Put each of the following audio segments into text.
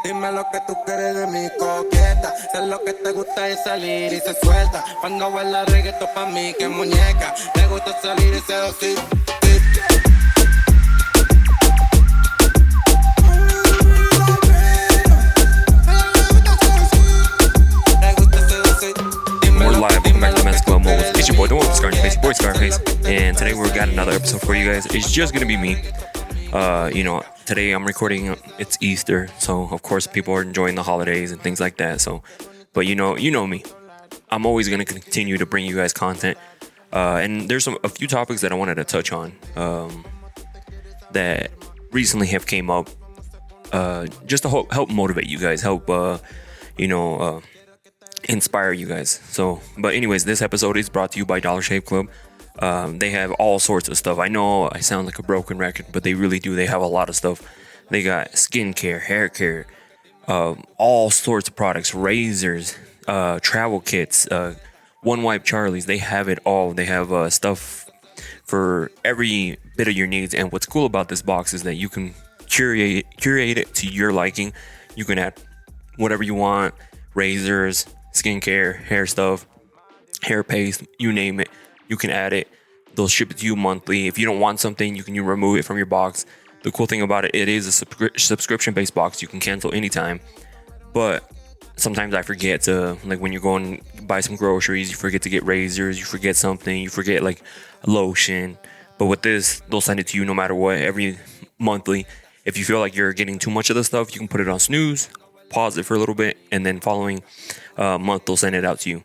dime lo que tú quieres de mi coqueta. Sé lo que te gusta es salir y se suelta. Cuando baila reggaetón pa' mí que muñeca. Le gusta salir y seducir. We're live, welcome back to Men's Club Mode. It's your boy, the one with SkarxFace, your boy SkarxFace. And today we've got another episode for you guys. It's just gonna be me. Today I'm recording, it's Easter, so of course people are enjoying the holidays and things like that. So, but you know me. I'm always gonna continue to bring you guys content. And there's a few topics that I wanted to touch on that recently have came up just to help motivate you guys, help inspire you guys. So, but anyways, this episode is brought to you by Dollar Shave Club. They have all sorts of stuff. I know I sound like a broken record, but they really do. They have a lot of stuff. They got skincare, hair care, all sorts of products, razors, travel kits, One Wipe Charlies. They have it all. They have stuff for every bit of your needs. And what's cool about this box is that you can curate it to your liking. You can add whatever you want, razors, skincare, hair stuff, hair paste, you name it. You can add it. They'll ship it to you monthly. If you don't want something, you can remove it from your box. The cool thing about it, it is a subscription-based box. You can cancel anytime. But sometimes I forget to, like when you're going to buy some groceries, you forget to get razors, you forget something, you forget like lotion. But with this, they'll send it to you no matter what, every monthly. If you feel like you're getting too much of the stuff, you can put it on snooze, pause it for a little bit, and then following month, they'll send it out to you.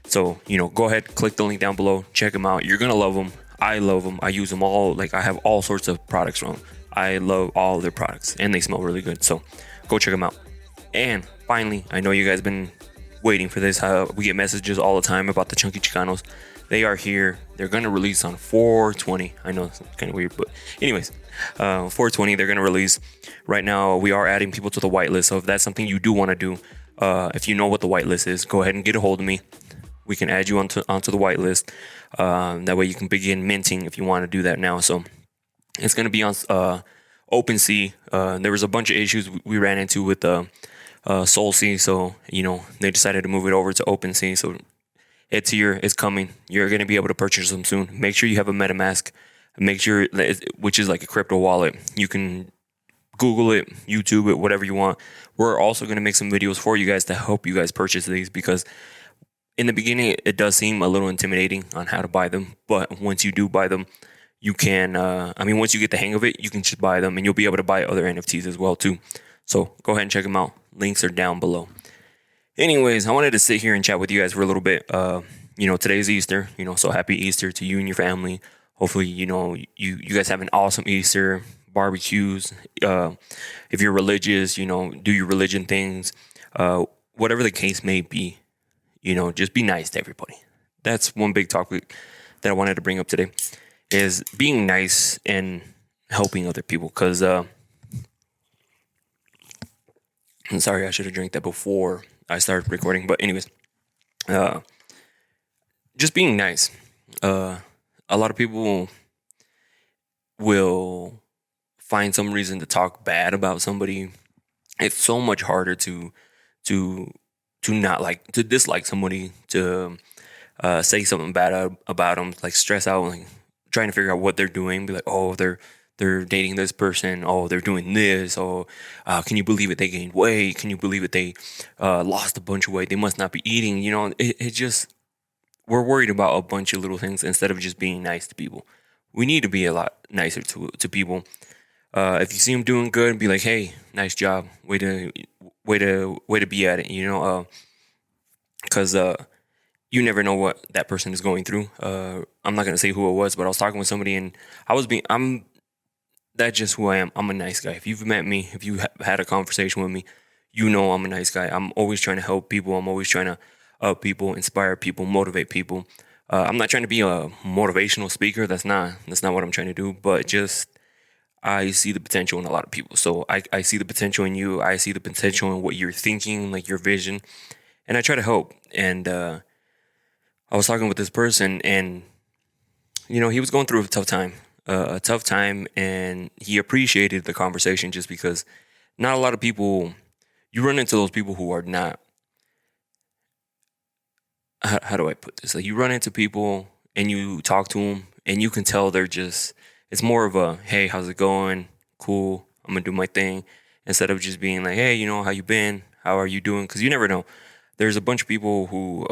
So, go ahead, click the link down below, check them out. You're going to love them. I love them. I use them all. Like, I have all sorts of products from them. I love all their products, and they smell really good. So, go check them out. And finally, I know you guys been waiting for this. We get messages all the time about the Chunky Chicanos. They are here. They're going to release on 4/20. I know it's kind of weird, but anyways, 4/20, they're going to release. Right now, we are adding people to the whitelist. So if that's something you do want to do, if you know what the whitelist is, go ahead and get a hold of me. We can add you onto the whitelist. That way you can begin minting if you want to do that now. So it's going to be on OpenSea. There was a bunch of issues we ran into with SoulSea. So, they decided to move it over to OpenSea. So it's here. It's coming. You're going to be able to purchase them soon. Make sure you have a MetaMask. Make sure, which is like a crypto wallet. You can Google it, YouTube it, whatever you want. We're also going to make some videos for you guys to help you guys purchase these, because in the beginning, it does seem a little intimidating on how to buy them. But once you do buy them, you can, once you get the hang of it, you can just buy them, and you'll be able to buy other NFTs as well too. So go ahead and check them out. Links are down below. Anyways, I wanted to sit here and chat with you guys for a little bit. Today's Easter, so happy Easter to you and your family. Hopefully, you guys have an awesome Easter, barbecues. If you're religious, do your religion things. Whatever the case may be, just be nice to everybody. That's one big topic that I wanted to bring up today, is being nice and helping other people. Because, I'm sorry, I should have drank that before I started recording. But anyways, just being nice. A lot of people will find some reason to talk bad about somebody. It's so much harder to not dislike somebody, to say something bad about them, like stress out, like trying to figure out what they're doing. Be like, oh, they're dating this person. Oh, they're doing this. Oh, can you believe it? They gained weight. Can you believe it? They lost a bunch of weight. They must not be eating. It just, we're worried about a bunch of little things instead of just being nice to people. We need to be a lot nicer to people. If you see them doing good, be like, hey, nice job. Way to be at it, because you never know what that person is going through. I'm not going to say who it was, but I was talking with somebody, and that's just who I am. I'm a nice guy. If you've met me, if you had a conversation with me, I'm a nice guy. I'm always trying to help people. I'm always trying to help people, inspire people, motivate people. I'm not trying to be a motivational speaker. That's not what I'm trying to do. But just, I see the potential in a lot of people. So I see the potential in you. I see the potential in what you're thinking, like your vision, and I try to help. And I was talking with this person, and he was going through a tough time, and he appreciated the conversation just because not a lot of people you run into those people who are not, how do I put this? Like, you run into people and you talk to them and you can tell they're just, it's more of a, hey, how's it going? Cool. I'm going to do my thing. Instead of just being like, hey, how you been? How are you doing? Because you never know. There's a bunch of people who,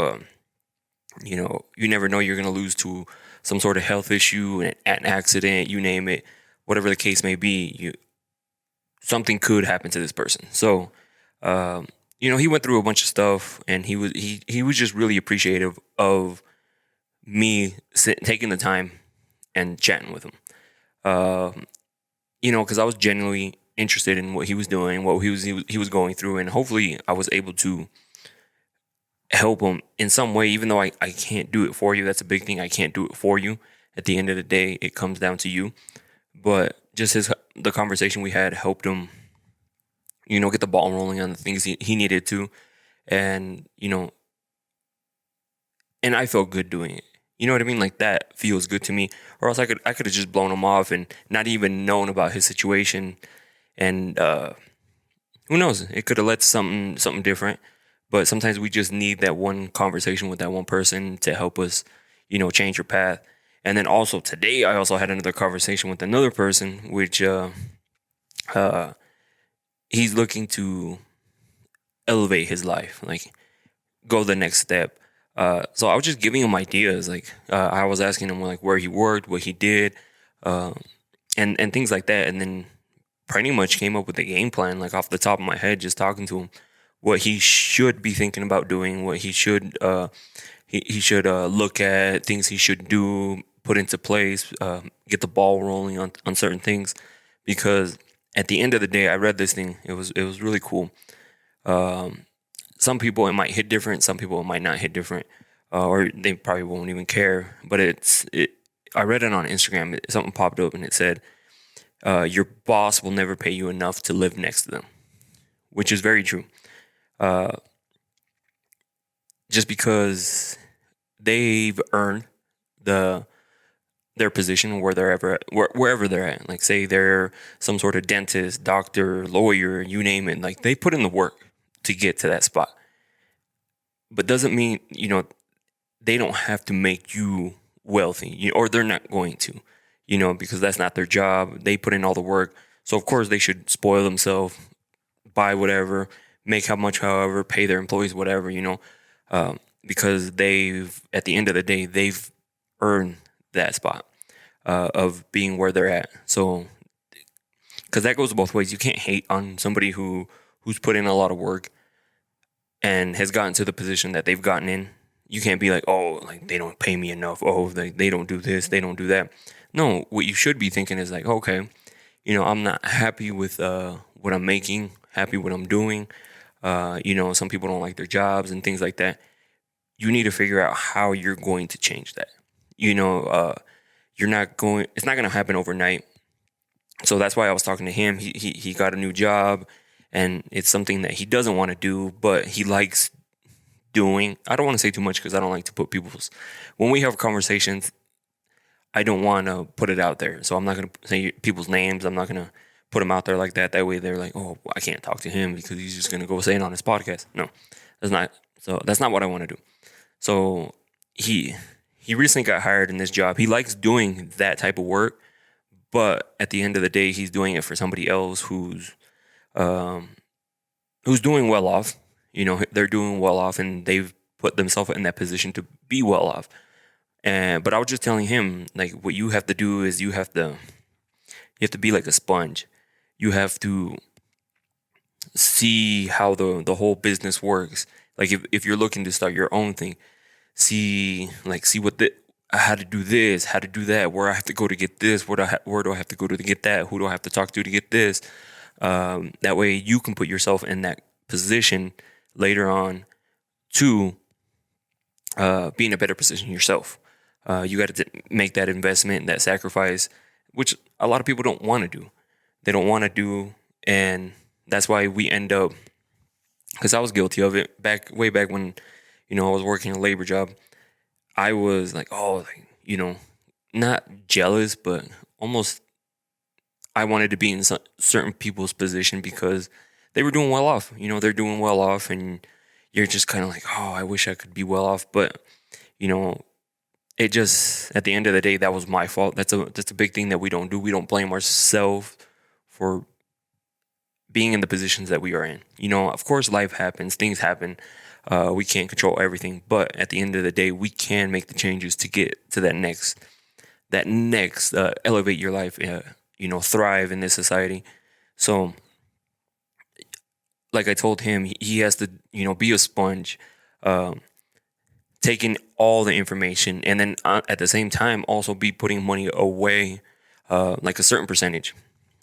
you never know, you're going to lose to some sort of health issue, an accident, you name it, whatever the case may be, something could happen to this person. So, he went through a bunch of stuff, and he was just really appreciative of me taking the time and chatting with him. Because I was genuinely interested in what he was doing, what he was going through, and hopefully I was able to help him in some way, even though I can't do it for you. That's a big thing. I can't do it for you. At the end of the day, it comes down to you. But just the conversation we had helped him, get the ball rolling on the things he needed to. And, and I felt good doing it. You know what I mean? Like, that feels good to me. Or else I could have just blown him off and not even known about his situation. And who knows? It could have led to something different. But sometimes we just need that one conversation with that one person to help us, change your path. And then also today, I also had another conversation with another person, which he's looking to elevate his life, like go the next step. So I was just giving him ideas. Like, I was asking him like where he worked, what he did, and things like that. And then pretty much came up with a game plan, like off the top of my head, just talking to him, what he should be thinking about doing, what he should he should look at, things he should do, put into place, get the ball rolling on certain things. Because at the end of the day, I read this thing. It was really cool. Some people it might hit different. Some people it might not hit different, or they probably won't even care. But I read it on Instagram. Something popped up and it said, "Your boss will never pay you enough to live next to them," which is very true. Just because they've earned their position wherever they're at. Like, say they're some sort of dentist, doctor, lawyer, you name it. Like, they put in the work to get to that spot. But doesn't mean, they don't have to make you wealthy, or they're not going to, because that's not their job. They put in all the work. So of course they should spoil themselves, buy whatever, make however, pay their employees whatever, because at the end of the day, they've earned that spot of being where they're at. So, because that goes both ways. You can't hate on somebody who's put in a lot of work and has gotten to the position that they've gotten in. You can't be like, oh, like, they don't pay me enough. Oh, they don't do this, they don't do that. No, what you should be thinking is like, okay, I'm not happy with what I'm making, happy what I'm doing. Some people don't like their jobs and things like that. You need to figure out how you're going to change that. It's not going to happen overnight. So that's why I was talking to him. He got a new job, and it's something that he doesn't want to do, but he likes doing. I don't want to say too much because I don't like to put when we have conversations, I don't want to put it out there. So I'm not going to say people's names. I'm not going to put them out there like that. That way they're like, oh, I can't talk to him because he's just going to go say it on his podcast. No, that's not. So that's not what I want to do. So he recently got hired in this job. He likes doing that type of work, but at the end of the day, he's doing it for somebody else who's doing well off. They're doing well off, and they've put themselves in that position to be well off. But I was just telling him, like, what you have to do is you have to be like a sponge. You have to see how the whole business works. Like, if you're looking to start your own thing, see how to do this, how to do that, where I have to go to get this, where do I have to go to get that, who do I have to talk to get this. That way you can put yourself in that position later on to be in a better position yourself. You got to make that investment, that sacrifice, which a lot of people don't want to do. They don't want to do, and that's why we end up, because I was guilty of it way back when, I was working a labor job. I was like, not jealous, but almost I wanted to be in certain people's position because they were doing well off. They're doing well off, and you're just kind of like, oh, I wish I could be well off. But you know, it just at the end of the day, that was my fault. That's a big thing that we don't do. We don't blame ourselves for being in the positions that we are in. Of course, life happens, things happen. We can't control everything, but at the end of the day, we can make the changes to get to that next elevate your life. Thrive in this society. So, like I told him, he has to, be a sponge, taking all the information, and then at the same time also be putting money away, like a certain percentage.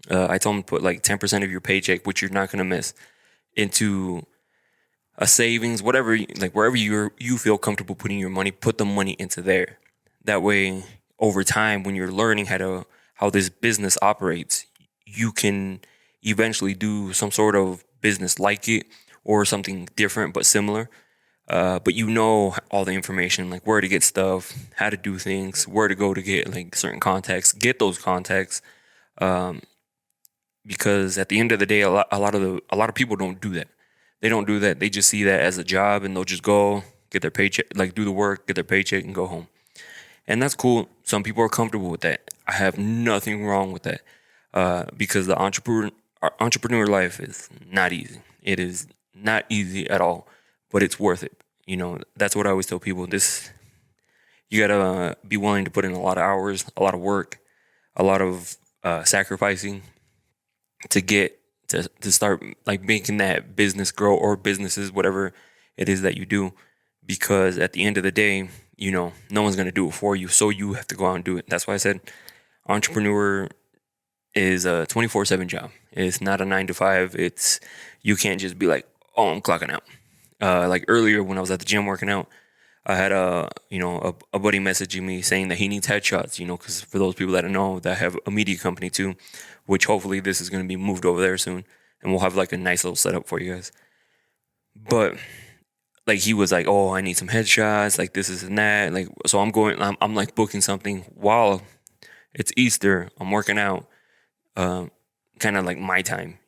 I told him to put like 10% of your paycheck, which you're not gonna miss, into a savings, whatever, like wherever you feel comfortable putting your money, put the money into there. That way, over time, when you're learning how this business operates, you can eventually do some sort of business like it or something different but similar. But all the information, like where to get stuff, how to do things, where to go to get like certain contacts, get those contacts. Because at the end of the day, a lot of people don't do that. They don't do that. They just see that as a job, and they'll just go get their paycheck, like do the work, get their paycheck, and go home. And that's cool. Some people are comfortable with that. I have nothing wrong with that, because the entrepreneur life is not easy. It is not easy at all, but it's worth it. That's what I always tell people. You gotta be willing to put in a lot of hours, a lot of work, a lot of sacrificing to get to start like making that business grow, or businesses, whatever it is that you do. Because at the end of the day, no one's gonna do it for you, so you have to go out and do it. That's why I said entrepreneur is a 24/7 job. It's not a 9 to 5. You can't just be like, oh, I'm clocking out. Like earlier when I was at the gym working out, I had a buddy messaging me saying that he needs headshots. Because for those people that don't know, that I have a media company too, which hopefully this is going to be moved over there soon, and we'll have like a nice little setup for you guys. But like he was like, oh, I need some headshots, like this and that. Like so, I'm like booking something while it's Easter. I'm working out, kind of like my time.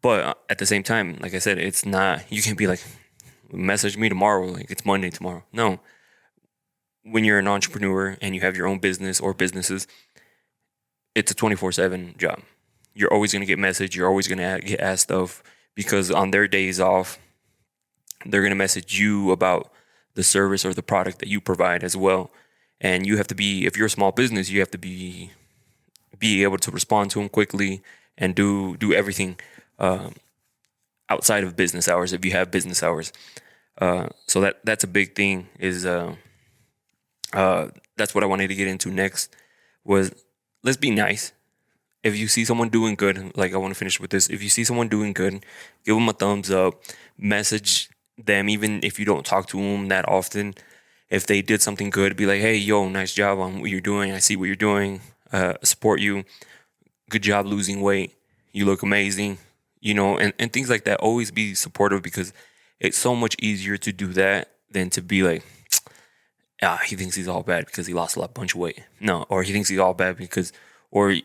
But at the same time, like I said, it's not. You can't be like, message me tomorrow, like it's Monday tomorrow. No. When you're an entrepreneur and you have your own business or businesses, it's a 24/7 job. You're always going to get messaged. You're always going to get asked stuff, because on their days off, they're going to message you about the service or the product that you provide as well. And you have to be, if you're a small business, you have to be able to respond to them quickly and do everything outside of business hours, if you have business hours. So that's a big thing. That's what I wanted to get into next. Was, let's be nice. If you see someone doing good, like I want to finish with this. If you see someone doing good, give them a thumbs up. Message them, even if you don't talk to them that often. If they did something good, be like, hey, yo, nice job on what you're doing. I see what you're doing. Support you. Good job losing weight. You look amazing. And things like that. Always be supportive, because it's so much easier to do that than to be like, he thinks he's all bad because he lost a bunch of weight. No, or he thinks he's all bad because, or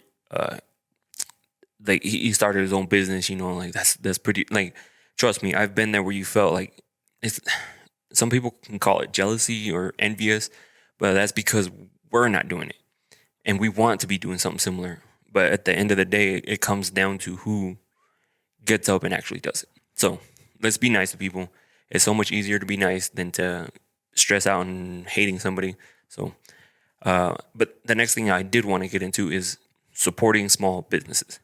like he started his own business. Like that's pretty. Like, trust me, I've been there where you felt like it's. Some people can call it jealousy or envious, but that's because we're not doing it, and we want to be doing something similar. But at the end of the day, it comes down to who gets up and actually does it. So let's be nice to people. It's so much easier to be nice than to stress out and hating somebody. So, but the next thing I did want to get into is supporting small businesses.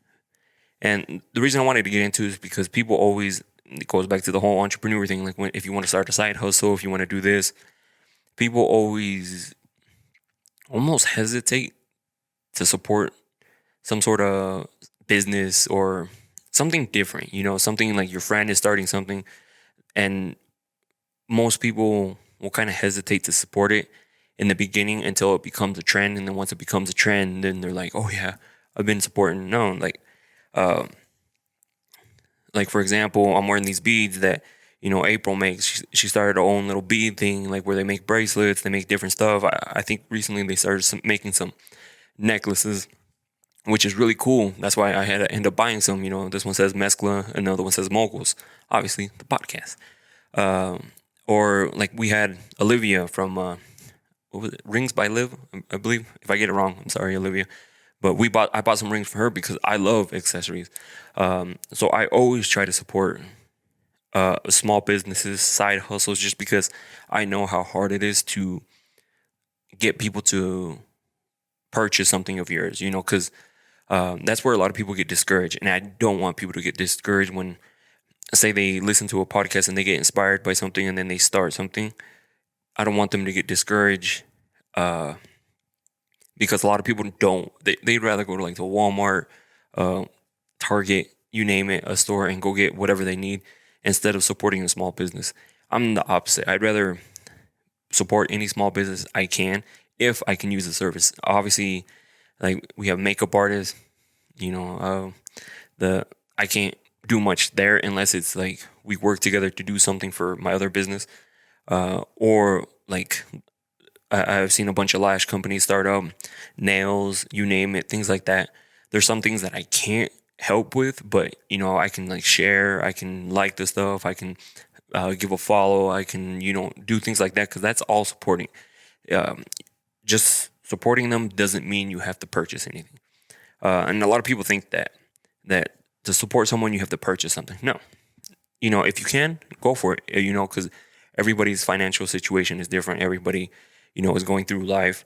And the reason I wanted to get into is because people always, it goes back to the whole entrepreneur thing. Like if you want to start a side hustle, if you want to do this, people always almost hesitate to support some sort of business or something different, something like your friend is starting something, and most people will kind of hesitate to support it in the beginning until it becomes a trend. And then once it becomes a trend, then they're like, oh yeah, I've been supporting. No, like for example, I'm wearing these beads that, April makes. She started her own little bead thing, like where they make bracelets, they make different stuff. I think recently they started making some necklaces, which is really cool. That's why I had to end up buying some. This one says Mescla, another one says Moguls. Obviously, the podcast. Or like we had Olivia from what was it? Rings by Liv, I believe. If I get it wrong, I'm sorry, Olivia. But I bought some rings for her because I love accessories. So I always try to support small businesses, side hustles, just because I know how hard it is to get people to purchase something of yours, because that's where a lot of people get discouraged. And I don't want people to get discouraged when, say, they listen to a podcast and they get inspired by something and then they start something. I don't want them to get discouraged because a lot of people don't. They'd rather go to like the Walmart, Target, you name it, a store, and go get whatever they need instead of supporting a small business. I'm the opposite. I'd rather support any small business I can if I can use the service. Obviously, like we have makeup artists, I can't do much there unless it's like we work together to do something for my other business, or like I've seen a bunch of lash companies start up, nails, you name it, things like that. There's some things that I can't help with, but I can like share, I can like the stuff, I can give a follow, I can do things like that, because that's all supporting. Just supporting them doesn't mean you have to purchase anything. And a lot of people think that to support someone you have to purchase something. No, if you can, go for it. Because everybody's financial situation is different. Everybody is going through life.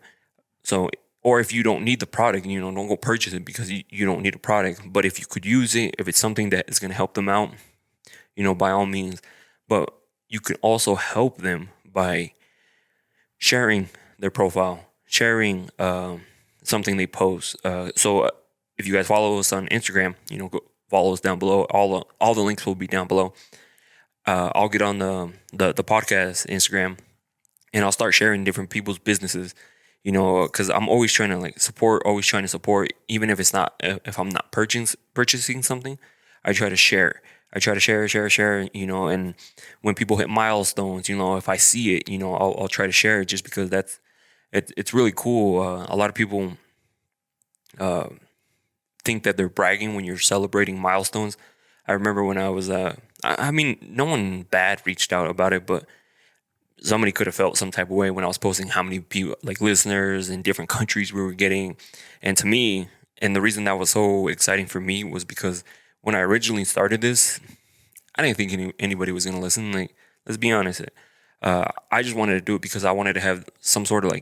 So, or if you don't need the product, don't go purchase it because you don't need a product. But if you could use it, if it's something that is going to help them out, by all means. But you can also help them by sharing their profile, sharing something they post. So if you guys follow us on Instagram, go follow us down below. All the links will be down below. I'll get on the podcast Instagram, and I'll start sharing different people's businesses, because I'm always trying to support, even if it's not, if I'm not purchasing something, I try to share. I try to share, and when people hit milestones, if I see it, I'll try to share it, just because it's really cool. A lot of people think that they're bragging when you're celebrating milestones. I remember when I was, I mean, no one bad reached out about it, but somebody could have felt some type of way when I was posting how many people, like listeners in different countries we were getting. And to me, and the reason that was so exciting for me was because when I originally started this, I didn't think anybody was going to listen. Like, let's be honest. I just wanted to do it because I wanted to have some sort of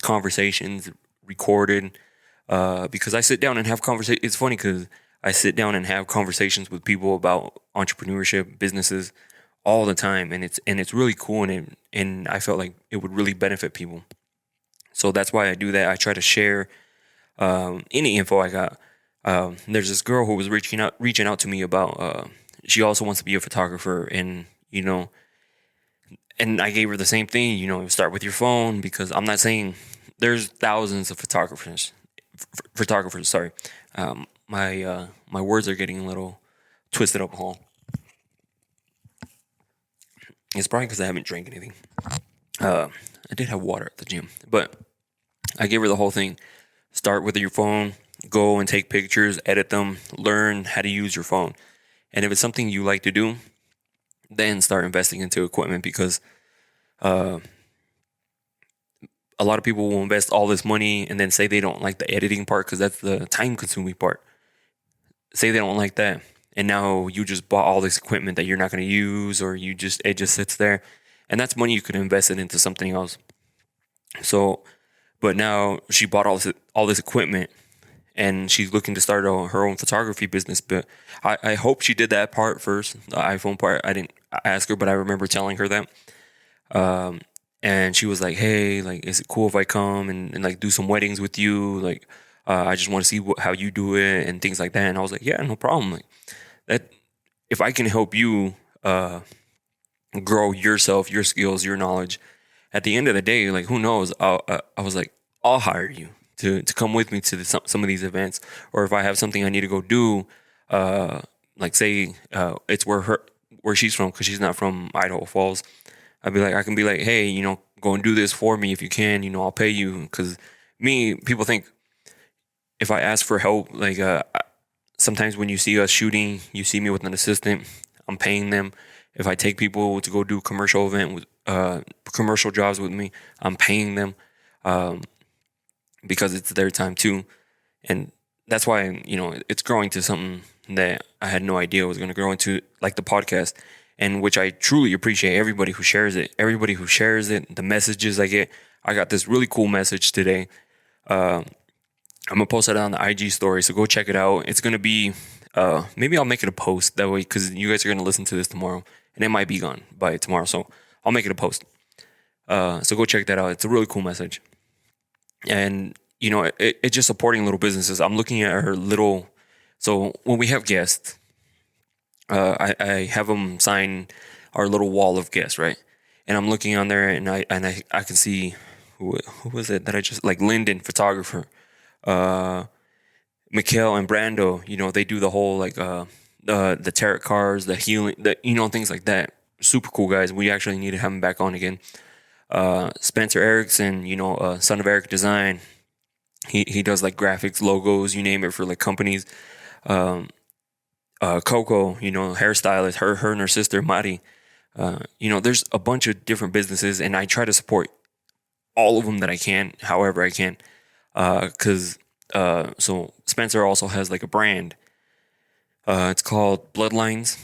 conversations recorded, because I sit down and have conversations. It's funny because I sit down and have conversations with people about entrepreneurship, businesses, all the time, and it's really cool, and I felt like it would really benefit people. So that's why I do that. I try to share any info I got. There's this girl who was reaching out to me about. She also wants to be a photographer, and and I gave her the same thing. Start with your phone, because I'm not saying there's thousands of photographers. Sorry, my words are getting a little twisted up. Hold on. It's probably because I haven't drank anything. I did have water at the gym, but I gave her the whole thing. Start with your phone, go and take pictures, edit them, learn how to use your phone. And if it's something you like to do, then start investing into equipment, because a lot of people will invest all this money and then say they don't like the editing part, because that's the time-consuming part. Say they don't like that, and now you just bought all this equipment that you're not going to use, or it just sits there, and that's money you could invest it into something else. So, but now she bought all this equipment, and she's looking to start her own photography business. But I hope she did that part first, the iPhone part. I didn't ask her, but I remember telling her that. And she was like, "Hey, is it cool if I come and do some weddings with you? I just want to see how you do it and things like that." And I was like, "Yeah, no problem. That if I can help you grow yourself, your skills, your knowledge, at the end of the day, who knows? I was like, I'll hire you to come with me to some of these events, or if I have something I need to go do, say it's where she's from, because she's not from Idaho Falls. I can be like, hey, go and do this for me if you can. I'll pay you, because people think if I ask for help, like sometimes when you see us shooting, you see me with an assistant. I'm paying them. If I take people to go do commercial jobs with me, I'm paying them because it's their time too, and that's why it's growing to something that I had no idea was going to grow into, like the podcast, and which I truly appreciate everybody who shares it. Everybody who shares it, the messages I get. I got this really cool message today. I'm gonna post it on the IG story, so go check it out. It's gonna be maybe I'll make it a post that way because you guys are gonna listen to this tomorrow, and it might be gone by tomorrow. So I'll make it a post. So go check that out. It's a really cool message, and it's just supporting little businesses. I'm looking at her little. So when we have guests, I have them sign our little wall of guests, right? And I'm looking on there, and I can see who was it that I just like Lyndon, photographer. Mikhail and Brando, they do the whole like the tarot cards, the healing, things like that. Super cool guys. We actually need to have them back on again. Spencer Erickson, son of Eric Design. He does like graphics, logos, you name it, for like companies. Coco, hairstylist, her and her sister Mari. There's a bunch of different businesses, and I try to support all of them that I can, however I can. So Spencer also has like a brand. It's called Bloodlines,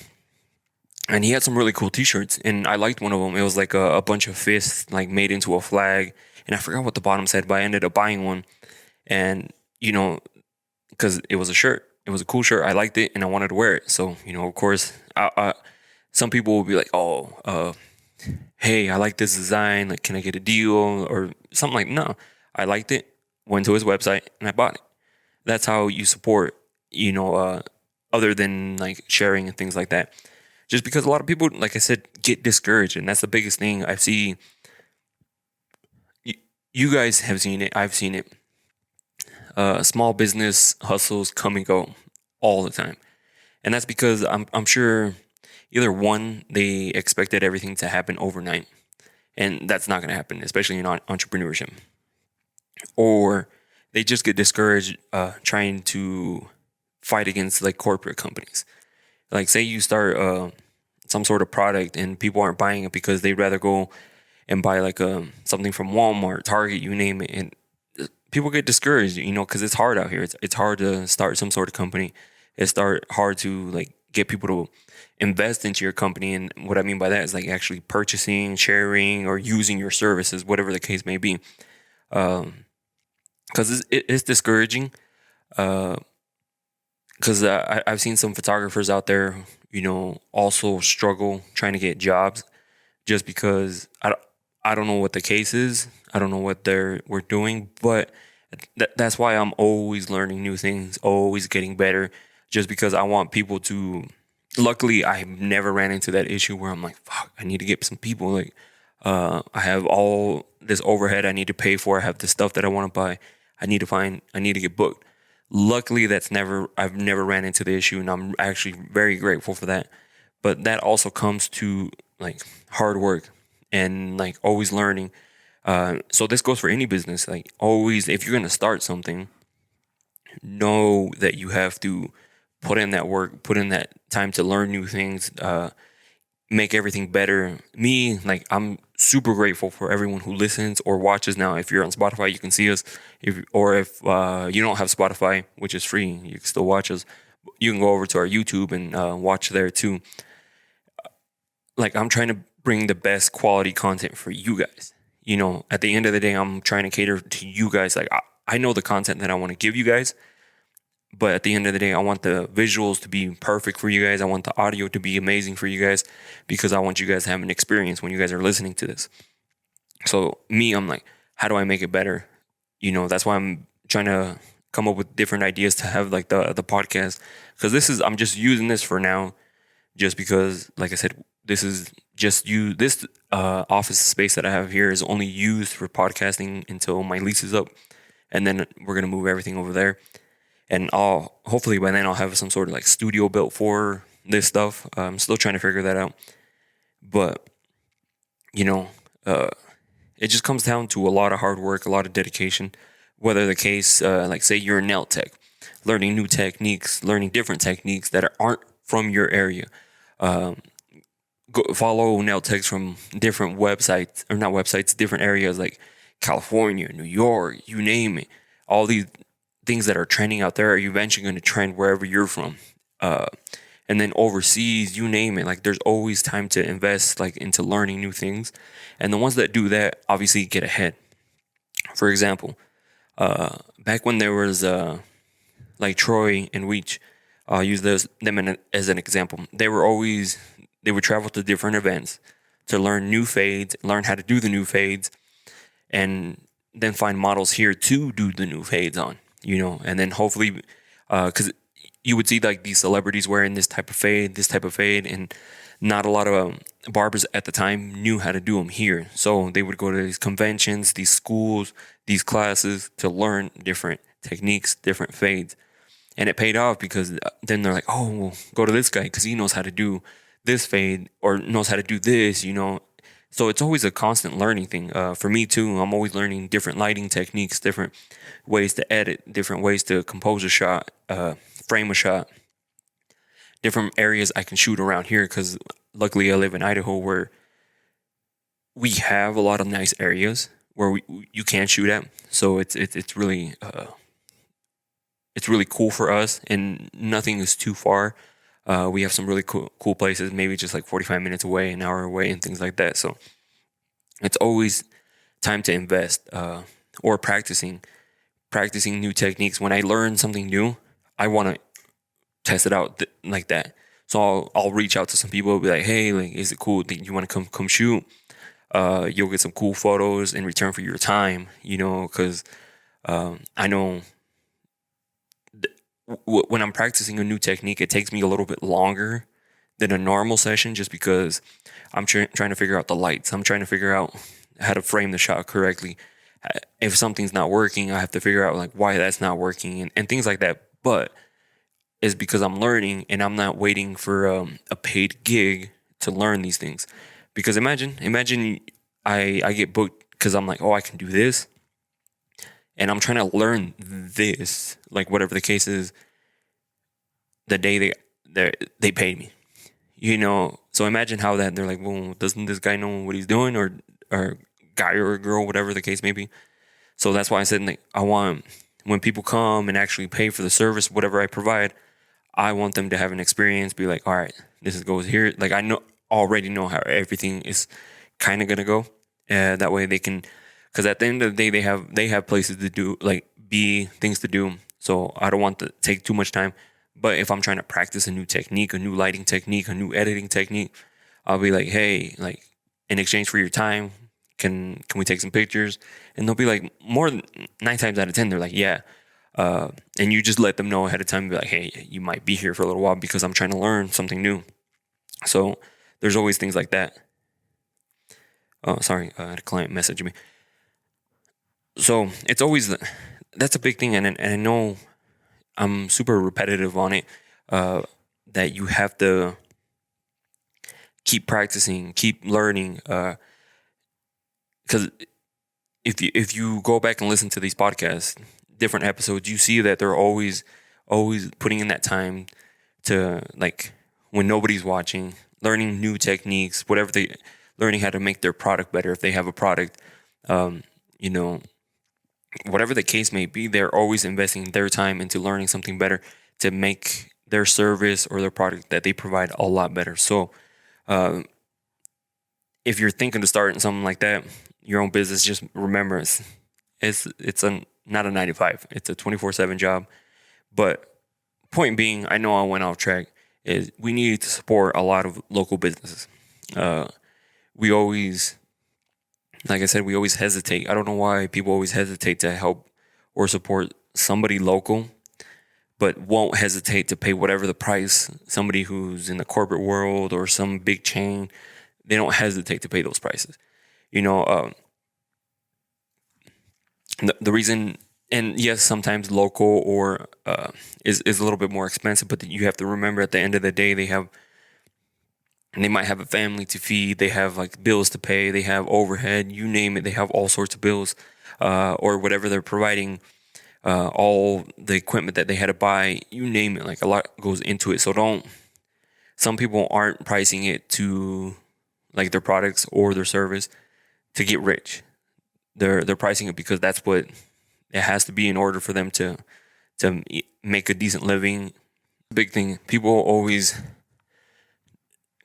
and he had some really cool T-shirts, and I liked one of them. It was like a bunch of fists like made into a flag, and I forgot what the bottom said, but I ended up buying one, and because it was a shirt, it was a cool shirt. I liked it, and I wanted to wear it. So of course, some people will be like, "Oh, hey, I like this design. Like, can I get a deal or something?" Like, no, I liked it. Went to his website and I bought it. That's how you support, other than like sharing and things like that. Just because a lot of people, like I said, get discouraged. And that's the biggest thing I see. You guys have seen it. I've seen it. Small business hustles come and go all the time. And that's because I'm sure either one, they expected everything to happen overnight. And that's not going to happen, especially in entrepreneurship. Or they just get discouraged trying to fight against like corporate companies. Like say you start some sort of product and people aren't buying it because they'd rather go and buy like something from Walmart, Target, you name it. And people get discouraged, because it's hard out here. It's hard to start some sort of company. It's hard to like get people to invest into your company. And what I mean by that is like actually purchasing, sharing, or using your services, whatever the case may be. Because it's discouraging. Because I've seen some photographers out there, also struggle trying to get jobs just because I don't know what the case is. I don't know what we're doing, but that's why I'm always learning new things, always getting better, just because I want people to. Luckily, I've never ran into that issue where I'm like, fuck, I need to get some people. Like, I have all this overhead I need to pay for. I have the stuff that I want to buy. I need to get booked. Luckily, I've never ran into the issue, and I'm actually very grateful for that. But that also comes to like hard work and like always learning. So this goes for any business. Like always, if you're going to start something, know that you have to put in that work, put in that time to learn new things, make everything better. Me, like I'm super grateful for everyone who listens or watches now. If you're on Spotify, you can see us. If you don't have Spotify, which is free, you can still watch us. You can go over to our YouTube and watch there too. Like I'm trying to bring the best quality content for you guys. At the end of the day, I'm trying to cater to you guys. Like I know the content that I want to give you guys, but at the end of the day, I want the visuals to be perfect for you guys. I want the audio to be amazing for you guys because I want you guys to have an experience when you guys are listening to this. So me, I'm like, how do I make it better? That's why I'm trying to come up with different ideas to have like the podcast, because I'm just using this for now, just because, like I said, this is just this office space that I have here is only used for podcasting until my lease is up, and then we're gonna move everything over there. And hopefully by then I'll have some sort of like studio built for this stuff. I'm still trying to figure that out. But, it just comes down to a lot of hard work, a lot of dedication. Whether the case, like say you're a nail tech, learning new techniques, learning different techniques that aren't from your area. Follow nail techs from different websites, or not websites, different areas like California, New York, you name it. All these things that are trending out there are eventually going to trend wherever you're from. And then overseas, you name it. Like there's always time to invest like into learning new things. And the ones that do that obviously get ahead. For example, back when there was like Troy and Weech, I'll use them as an example. They would travel to different events to learn new fades, learn how to do the new fades, and then find models here to do the new fades on, and then hopefully, because you would see like these celebrities wearing this type of fade, and not a lot of barbers at the time knew how to do them here. So they would go to these conventions, these schools, these classes to learn different techniques, different fades. And it paid off because then they're like, oh, well, go to this guy because he knows how to do this fade or knows how to do this, So it's always a constant learning thing. For me too, I'm always learning different lighting techniques, different ways to edit, different ways to compose a shot, frame a shot, different areas I can shoot around here because luckily I live in Idaho where we have a lot of nice areas where you can shoot at. So it's really cool for us, and nothing is too far. We have some really cool places, maybe just like 45 minutes away, an hour away, and things like that. So it's always time to invest or practicing new techniques. When I learn something new, I want to test it out like that. So I'll reach out to some people and be like, hey, like, is it cool that you want to come shoot? You'll get some cool photos in return for your time, because I know when I'm practicing a new technique, it takes me a little bit longer than a normal session just because I'm trying to figure out the lights. I'm trying to figure out how to frame the shot correctly. If something's not working, I have to figure out like why that's not working and things like that. But it's because I'm learning and I'm not waiting for a paid gig to learn these things. Because imagine I get booked because I'm like, oh, I can do this. And I'm trying to learn this, like whatever the case is, the day they paid me, So imagine how they're like, well, doesn't this guy know what he's doing, or guy or a girl, whatever the case may be. So that's why I said like I want when people come and actually pay for the service, whatever I provide, I want them to have an experience. Be like, all right, this goes here. Like I already know how everything is kind of gonna go. That way they can. Because at the end of the day, they have places to do, like things to do. So I don't want to take too much time. But if I'm trying to practice a new technique, a new lighting technique, a new editing technique, I'll be like, hey, like in exchange for your time, can we take some pictures? And they'll be like, more than 9 times out of 10, they're like, yeah. And you just let them know ahead of time, be like, hey, you might be here for a little while because I'm trying to learn something new. So there's always things like that. Oh, sorry, I had a client message me. So it's always that's a big thing, and I know I'm super repetitive on it. That you have to keep practicing, keep learning. Because if you go back and listen to these podcasts, different episodes, you see that they're always putting in that time to like when nobody's watching, learning new techniques, learning how to make their product better if they have a product. Whatever the case may be, they're always investing their time into learning something better to make their service or their product that they provide a lot better. So if you're thinking to start something like that, your own business, just remember it's not a 9 to 5. It's a 24/7 job. But point being, I know I went off track, is we need to support a lot of local businesses. We always, like I said, we always hesitate. I don't know why people always hesitate to help or support somebody local, but won't hesitate to pay whatever the price. Somebody who's in the corporate world or some big chain, they don't hesitate to pay those prices. The reason, and yes, sometimes local or is a little bit more expensive, but you have to remember at the end of the day, they might have a family to feed. They have like bills to pay. They have overhead. You name it. They have all sorts of bills. or whatever they're providing, all the equipment that they had to buy, you name it, like a lot goes into it. So some people aren't pricing it to like their products or their service to get rich. They're pricing it because that's what it has to be in order for them to make a decent living. Big thing, people always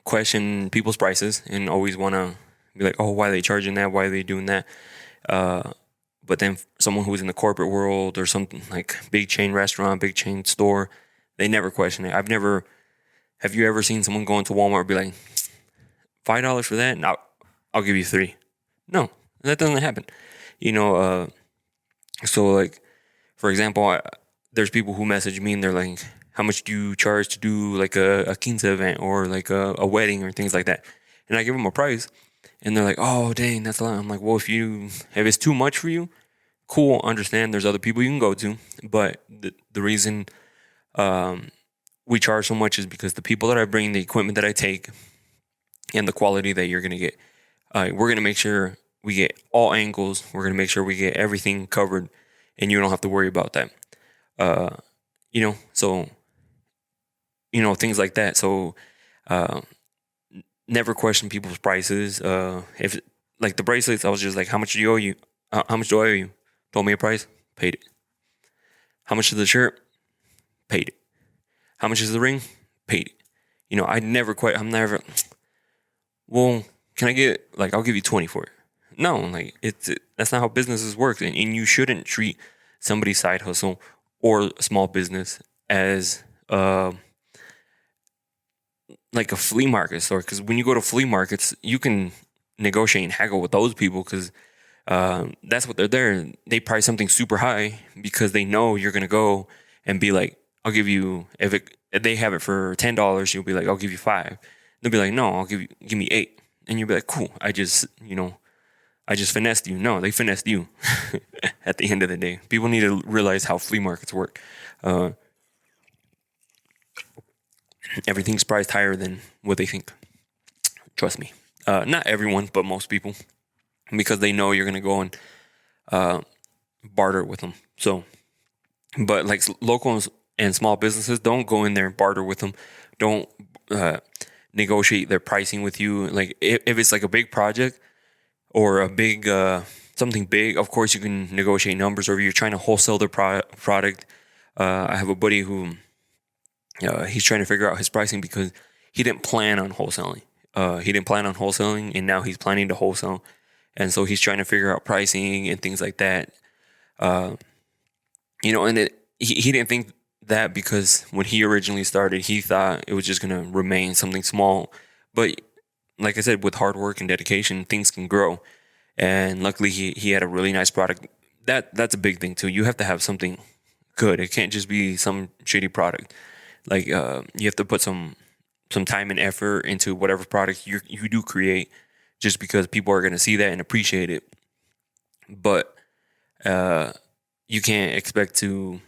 question people's prices and always want to be like, oh, why are they charging that? Why are they doing that? But then someone who's in the corporate world or something like big chain restaurant, big chain store, they never question it. Have you ever seen someone go into Walmart and be like, $5 for that? No, I'll give you $3. No, that doesn't happen. So like, for example, there's people who message me and they're like, how much do you charge to do like a quince event or like a wedding or things like that? And I give them a price and they're like, oh, dang, that's a lot. I'm like, well, if it's too much for you, cool, understand. There's other people you can go to. But the reason we charge so much is because the people that I bring, the equipment that I take, and the quality that you're going to get. We're going to make sure we get all angles. We're going to make sure we get everything covered and you don't have to worry about that. So, things like that. So, never question people's prices. If like the bracelets, I was just like, how much do you owe you? How much do I owe you? Told me a price, paid it. How much is the shirt? Paid it. How much is the ring? Paid it. I'm never, well, can I get, like, I'll give you 20 for it. No, like, that's not how businesses work. And you shouldn't treat somebody's side hustle or a small business as, like a flea market store. Because when you go to flea markets, you can negotiate and haggle with those people because that's what they're there. They price something super high because they know you're going to go and be like, I'll give you, if they have it for $10, you'll be like, I'll give you $5. They'll be like, no, give me $8. And you'll be like, cool, I just finessed you. No, they finessed you at the end of the day. People need to realize how flea markets work. Everything's priced higher than what they think. Trust me. Not everyone, but most people. Because they know you're going to go and barter with them. So, but like local and small businesses, don't go in there and barter with them. Don't negotiate their pricing with you. Like if it's like a big project or a big something big, of course you can negotiate numbers. Or if you're trying to wholesale their product, I have a buddy who he's trying to figure out his pricing because he didn't plan on wholesaling. And now he's planning to wholesale, and so he's trying to figure out pricing and things like that. And he didn't think that because when he originally started, he thought it was just going to remain something small. But like I said, with hard work and dedication, things can grow. And luckily, he had a really nice product. That's a big thing too. You have to have something good. It can't just be some shitty product. Like you have to put some time and effort into whatever product you do create, just because people are going to see that and appreciate it. But you can't expect to.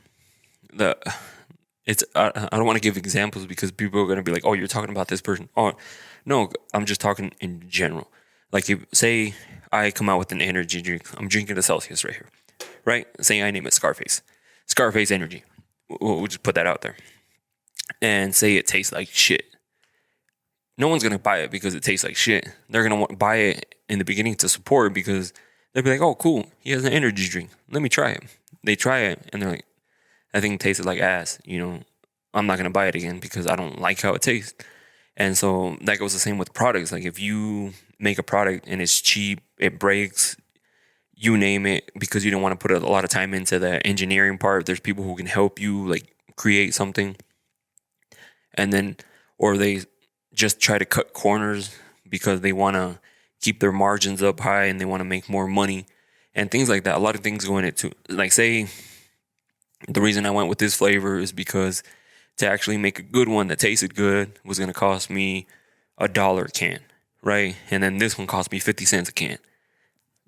I don't want to give examples because people are going to be like, oh, you're talking about this person. Oh, no, I'm just talking in general. Like, say I come out with an energy drink. I'm drinking a Celsius right here, right? Say I name it SkarxFace Energy. We'll just put that out there. And say it tastes like shit. No one's going to buy it because it tastes like shit. They're going to buy it in the beginning to support it because they'll be like, oh, cool, he has an energy drink. Let me try it. They try it and they're like, I think it tasted like ass. I'm not going to buy it again because I don't like how it tastes. And so that goes the same with products. Like if you make a product and it's cheap, it breaks, you name it, because you don't want to put a lot of time into the engineering part. There's people who can help you like create something. And then, or they just try to cut corners because they want to keep their margins up high and they want to make more money and things like that. A lot of things go in it too. Like say, the reason I went with this flavor is because to actually make a good one that tasted good was going to cost me $1 a can, right? And then this one cost me 50 cents a can.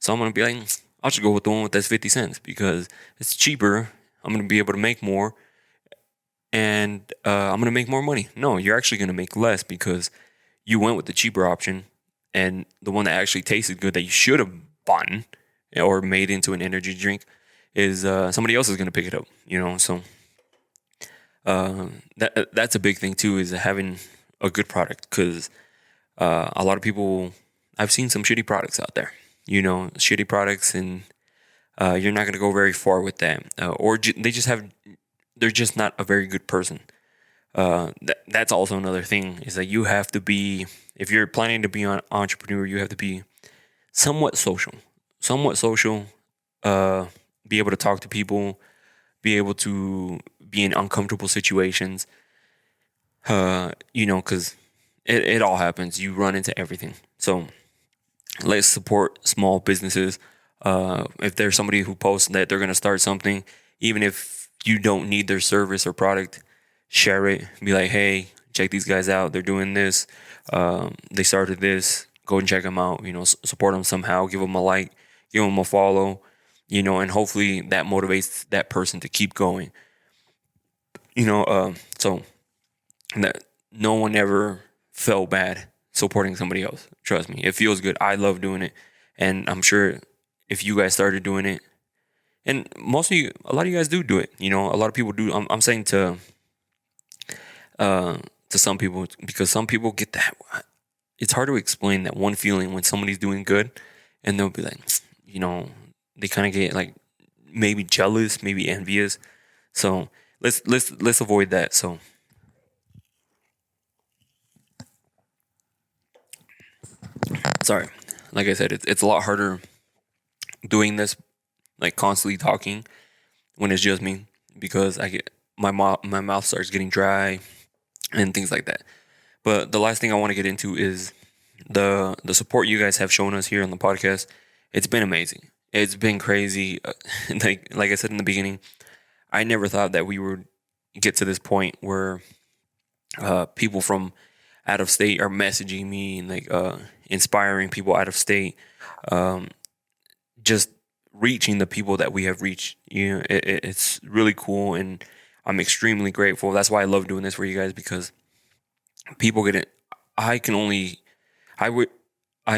So I'm going to be like, I'll just go with the one with that's 50 cents because it's cheaper. I'm going to be able to make more and I'm going to make more money. No, you're actually going to make less because you went with the cheaper option and the one that actually tasted good that you should have bought or made into an energy drink, is somebody else is going to pick it up. So that's a big thing too, is having a good product, because a lot of people, I've seen some shitty products out there, shitty products, and you're not going to go very far with that, or they're just not a very good person. That's also another thing, is that you have to be, if you're planning to be an entrepreneur, you have to be somewhat social, be able to talk to people, be able to be in uncomfortable situations, because it all happens. You run into everything. So let's support small businesses. If there's somebody who posts that they're going to start something, even if you don't need their service or product, share it. Be like, hey, check these guys out. They're doing this. They started this. Go and check them out. Support them somehow. Give them a like. Give them a follow. And hopefully that motivates that person to keep going. So that no one ever felt bad supporting somebody else. Trust me, it feels good. I love doing it, and I'm sure if you guys started doing it, and most of you, a lot of you guys do it. A lot of people do. I'm saying to some people, because some people get that. It's hard to explain that one feeling when somebody's doing good, and they'll be like, they kind of get like maybe jealous, maybe envious. So let's avoid that. So sorry, like I said, it's a lot harder doing this, like constantly talking, when it's just me, because I get my mouth starts getting dry and things like that. But the last thing I want to get into is the support you guys have shown us here on the podcast. It's been amazing. It's been crazy. Like I said in the beginning, I never thought that we would get to this point where people from out of state are messaging me and like inspiring people out of state, just reaching the people that we have reached. It's really cool, and I'm extremely grateful. That's why I love doing this for you guys, because people get it. I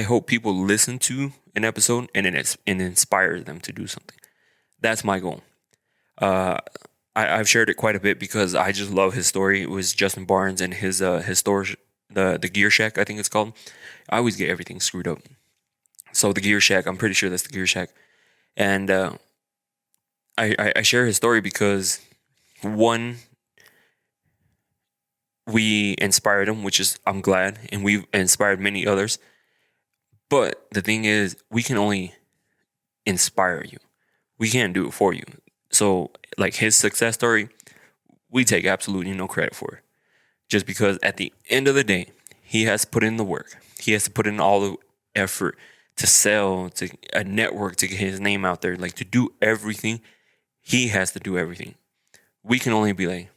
hope people listen to an episode and it inspires them to do something. That's my goal. I've shared it quite a bit because I just love his story. It was Justin Barnes and his store, the Gear Shack, I think it's called. I always get everything screwed up. So the Gear Shack, I'm pretty sure that's the Gear Shack. And I share his story because, one, we inspired him, which is, I'm glad, and we've inspired many others. But the thing is, we can only inspire you. We can't do it for you. So, like his success story, we take absolutely no credit for it. Just because at the end of the day, he has to put in the work. He has to put in all the effort to sell, to a network, to get his name out there, like to do everything. He has to do everything. We can only be like,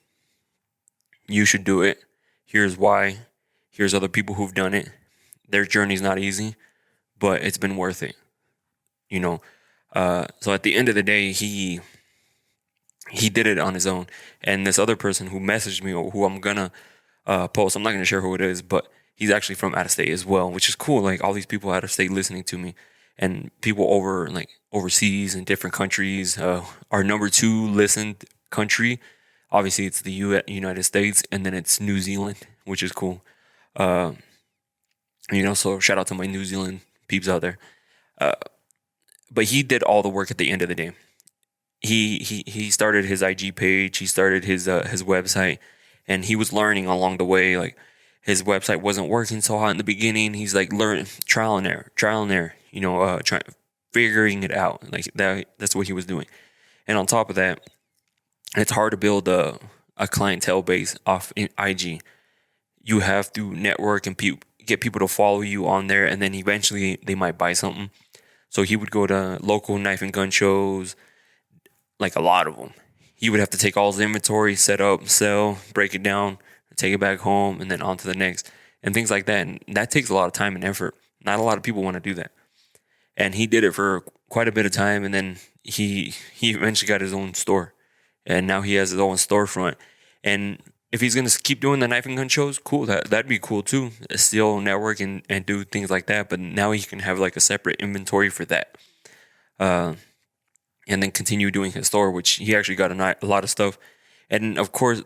you should do it. Here's why. Here's other people who've done it. Their journey's not easy, but it's been worth it. So at the end of the day, he did it on his own. And this other person who messaged me, or who I'm gonna post, I'm not gonna share who it is, but he's actually from out of state as well, which is cool. Like all these people out of state listening to me, and people overseas in different countries. Our number 2 listened country, obviously it's the United States, and then it's New Zealand, which is cool. So shout out to my New Zealand peeps out there. But he did all the work at the end of the day. He started his IG page, he started his website, and he was learning along the way. Like his website wasn't working so hot in the beginning. He's like learning, trial and error, figuring it out. Like that's what he was doing. And on top of that, it's hard to build a clientele base off in IG. You have to network and get people to follow you on there, and then eventually they might buy something. So he would go to local knife and gun shows, like a lot of them. He would have to take all his inventory, set up, sell, break it down, take it back home, and then on to the next, and things like that. And that takes a lot of time and effort. Not a lot of people want to do that. And he did it for quite a bit of time, and then he eventually got his own store. And now he has his own storefront. And if he's going to keep doing the knife and gun shows, cool. That'd be cool too. Still network and do things like that. But now he can have like a separate inventory for that. and then continue doing his store, which he actually got a lot of stuff. And of course,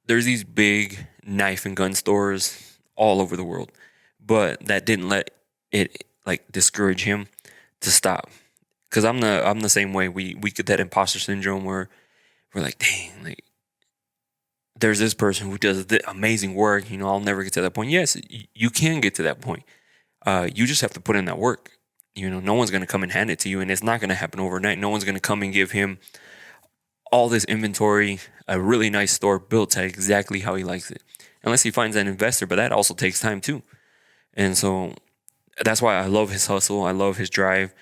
there's these big knife and gun stores all over the world, but that didn't let it like discourage him to stop. Because I'm the same way. We get that imposter syndrome where we're like, dang, like there's this person who does amazing work. You know, I'll never get to that point. Yes, you can get to that point. You just have to put in that work. You know, no one's going to come and hand it to you, and it's not going to happen overnight. No one's going to come and give him all this inventory, a really nice store built to exactly how he likes it, unless he finds an investor. But that also takes time too. And so that's why I love his hustle. I love his drive.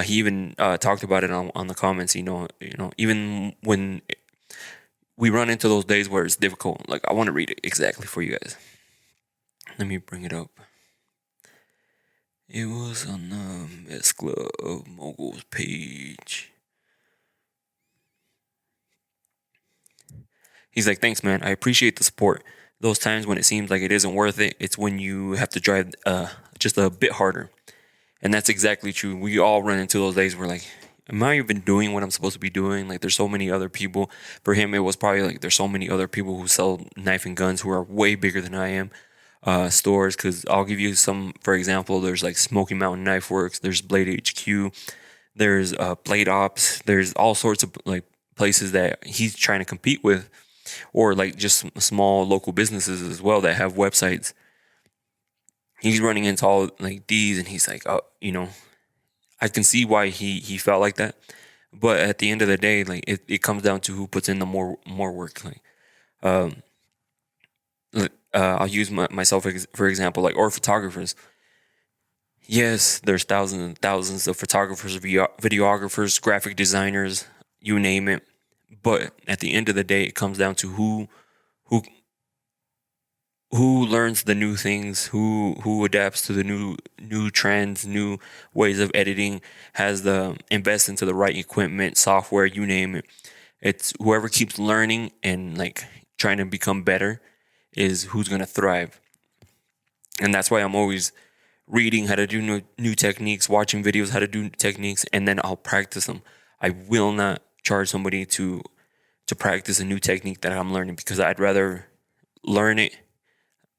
He even talked about it on the comments. You know, even when we run into those days where it's difficult, like I want to read it exactly for you guys. Let me bring it up. It was on the Mess Club Moguls page. He's like, thanks, man. I appreciate the support. Those times when it seems like it isn't worth it, it's when you have to drive just a bit harder. And that's exactly true. We all run into those days where like, am I even doing what I'm supposed to be doing? Like there's so many other people. For him, it was probably like there's so many other people who sell knife and guns who are way bigger than I am. Stores, because I'll give you some, for example, there's like Smoky Mountain Knife Works, there's Blade HQ, there's Blade Ops, there's all sorts of like places that he's trying to compete with, or like just small local businesses as well that have websites. He's running into all like these, and he's like, oh, you know, I can see why he felt like that, but at the end of the day, like it comes down to who puts in the more work. Like, I'll use myself for example, like, or photographers. Yes, there's thousands and thousands of photographers, videographers, graphic designers, you name it. But at the end of the day, it comes down to who learns the new things, who adapts to the new trends, new ways of editing, has the invest into the right equipment, software, you name it. It's whoever keeps learning and like trying to become better is who's going to thrive. And that's why I'm always reading how to do new techniques, watching videos how to do techniques, and then I'll practice them. I will not charge somebody to practice a new technique that I'm learning, because I'd rather learn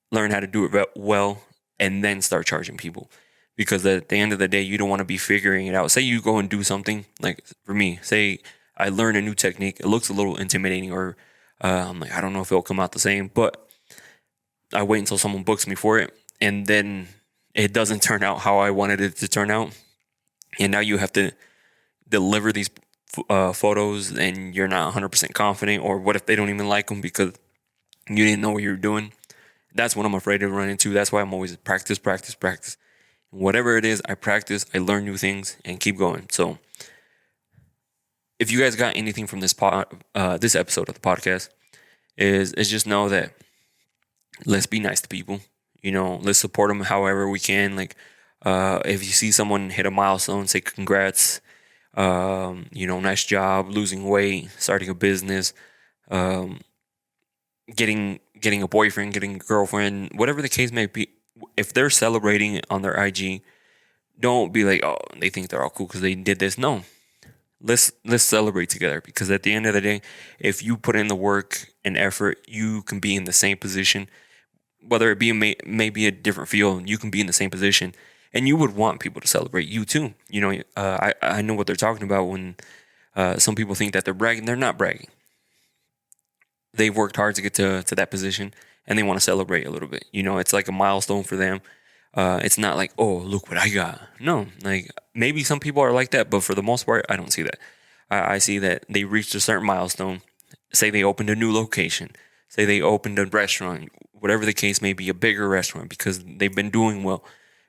how to do it well, and then start charging people. Because at the end of the day, you don't want to be figuring it out. Say you go and do something, like for me, say I learn a new technique. It looks a little intimidating, or I'm like, I don't know if it'll come out the same, but I wait until someone books me for it, and then it doesn't turn out how I wanted it to turn out. And now you have to deliver these photos, and you're not 100% confident. Or what if they don't even like them because you didn't know what you were doing? That's what I'm afraid to run into. That's why I'm always practice. Whatever it is, I practice, I learn new things, and keep going. So if you guys got anything from this this episode of the podcast, is just know that let's be nice to people. You know, let's support them however we can. Like, if you see someone hit a milestone, say congrats. You know, nice job, losing weight, starting a business, getting a boyfriend, getting a girlfriend, whatever the case may be. If they're celebrating it on their IG, don't be like, oh, they think they're all cool because they did this. No, let's celebrate together, because at the end of the day, if you put in the work and effort, you can be in the same position. Whether it be maybe a different field, you can be in the same position, and you would want people to celebrate you too. You know, I know what they're talking about when some people think that they're bragging. They're not bragging. They've worked hard to get to that position, and they want to celebrate a little bit. You know, it's like a milestone for them. It's not like, oh, look what I got. No, like maybe some people are like that, but for the most part, I don't see that. I see that they reached a certain milestone. Say they opened a new location. Say they opened a restaurant, whatever the case may be, a bigger restaurant, because they've been doing well.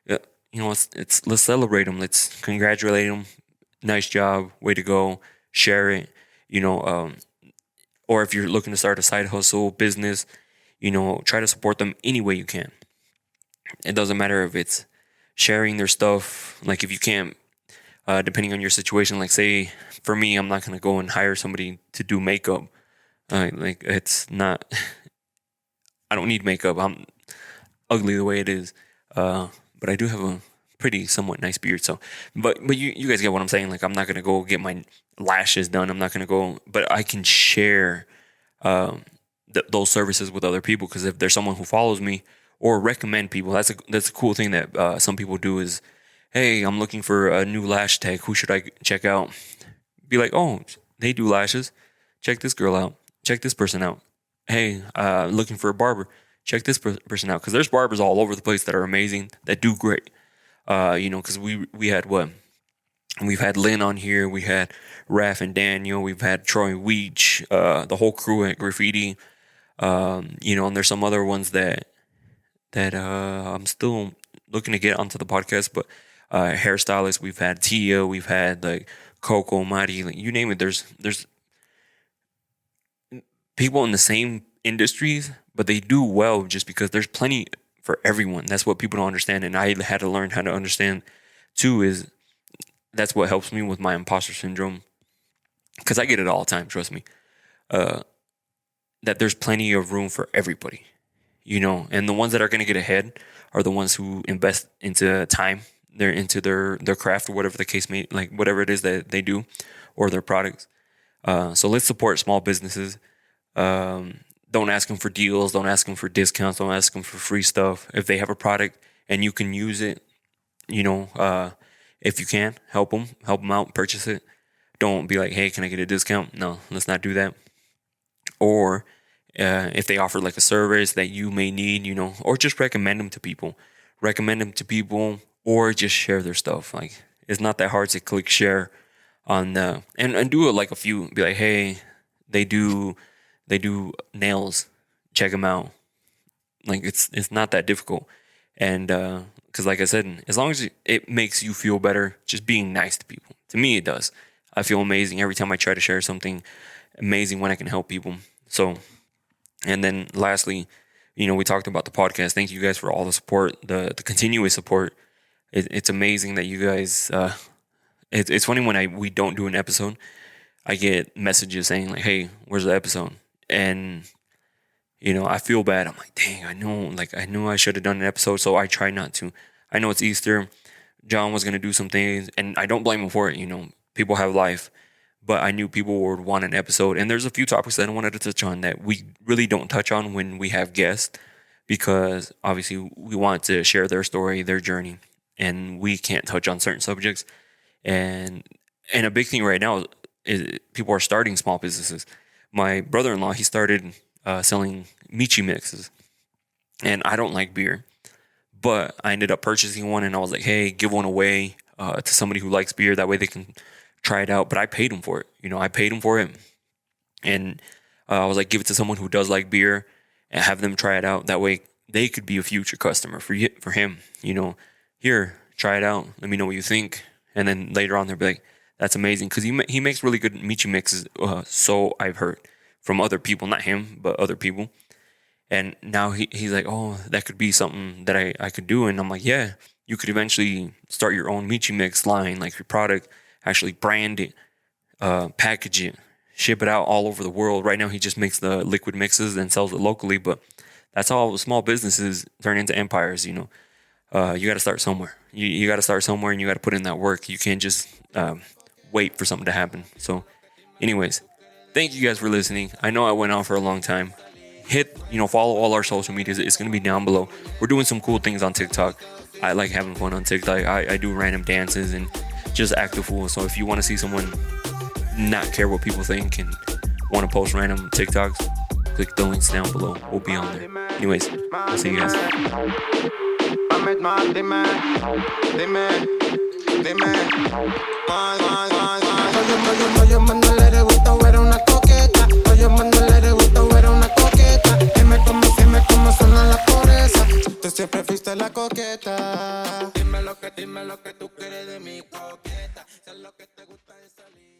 You know, let's celebrate them. Let's congratulate them. Nice job. Way to go. Share it. You know, or if you're looking to start a side hustle business, you know, try to support them any way you can. It doesn't matter if it's sharing their stuff. Like if you can't, depending on your situation, like say for me, I'm not going to go and hire somebody to do makeup. Like it's not, I don't need makeup. I'm ugly the way it is. But I do have a pretty somewhat nice beard. So, but you guys get what I'm saying. Like, I'm not gonna go get my lashes done. I'm not gonna go, but I can share those services with other people, because if there's someone who follows me or recommend people, that's a cool thing that some people do is, hey, I'm looking for a new lash tech. Who should I check out? Be like, oh, they do lashes. Check this girl out. Check this person out. Hey, looking for a barber. Check this person out. Because there's barbers all over the place that are amazing, that do great. Because we had what? We've had Lynn on here. We had Raph and Daniel. We've had Troy Weech, the whole crew at Graffiti. And there's some other ones that I'm still looking to get onto the podcast. But hairstylists, we've had Tia, we've had like Coco, Mari, like, you name it. There's people in the same industries, but they do well just because there's plenty for everyone. That's what people don't understand, and I had to learn how to understand too. Is that's what helps me with my imposter syndrome, because I get it all the time. Trust me. That there's plenty of room for everybody, and the ones that are going to get ahead are the ones who invest into time. They're into their craft, or whatever the case may, like whatever it is that they do, or their products. So let's support small businesses. Don't ask them for deals. Don't ask them for discounts. Don't ask them for free stuff. If they have a product and you can use it, if you can, help them out, purchase it. Don't be like, hey, can I get a discount? No, let's not do that. Or if they offer like a service that you may need, or just recommend them to people. Or just share their stuff. Like, it's not that hard to click share on and do it like a few. Be like, hey, they do nails. Check them out. Like, it's not that difficult. And because like I said, as long as it makes you feel better, just being nice to people. To me, it does. I feel amazing every time I try to share something amazing when I can help people. So, and then lastly, we talked about the podcast. Thank you guys for all the support, the continuous support. It's amazing that you guys. It's funny when we don't do an episode, I get messages saying like, "Hey, where's the episode?" And I feel bad. I'm like, dang, I know I should have done an episode, so I try not to. I know it's Easter. John was gonna do some things, and I don't blame him for it. People have life, but I knew people would want an episode, and there's a few topics that I wanted to touch on that we really don't touch on when we have guests, because obviously we want to share their story, their journey, and we can't touch on certain subjects. And a big thing right now is people are starting small businesses. My brother-in-law, he started selling Michi mixes, and I don't like beer, but I ended up purchasing one, and I was like, hey, give one away to somebody who likes beer. That way they can try it out. But I paid him for it. I paid him for it, and I was like, give it to someone who does like beer and have them try it out. That way they could be a future customer for him. Here, try it out. Let me know what you think. And then later on, they'll be like, that's amazing. Because he makes really good Michi mixes. So I've heard from other people, not him, but other people. And now he's like, oh, that could be something that I could do. And I'm like, yeah, you could eventually start your own Michi mix line, like your product, actually brand it, package it, ship it out all over the world. Right now, he just makes the liquid mixes and sells it locally. But that's how small businesses turn into empires, You got to start somewhere. You got to start somewhere, and you got to put in that work. You can't just wait for something to happen. So, anyways, thank you guys for listening. I know I went on for a long time. Follow all our social medias. It's going to be down below. We're doing some cool things on TikTok. I like having fun on TikTok. I do random dances and just act a fool. So if you want to see someone not care what people think and want to post random TikToks, click the links down below. We'll be on there. Anyways, I'll see you guys. Tú siempre fuiste la coqueta. Dime lo que tú quieres de mi coqueta. Sé lo que te gusta de salir.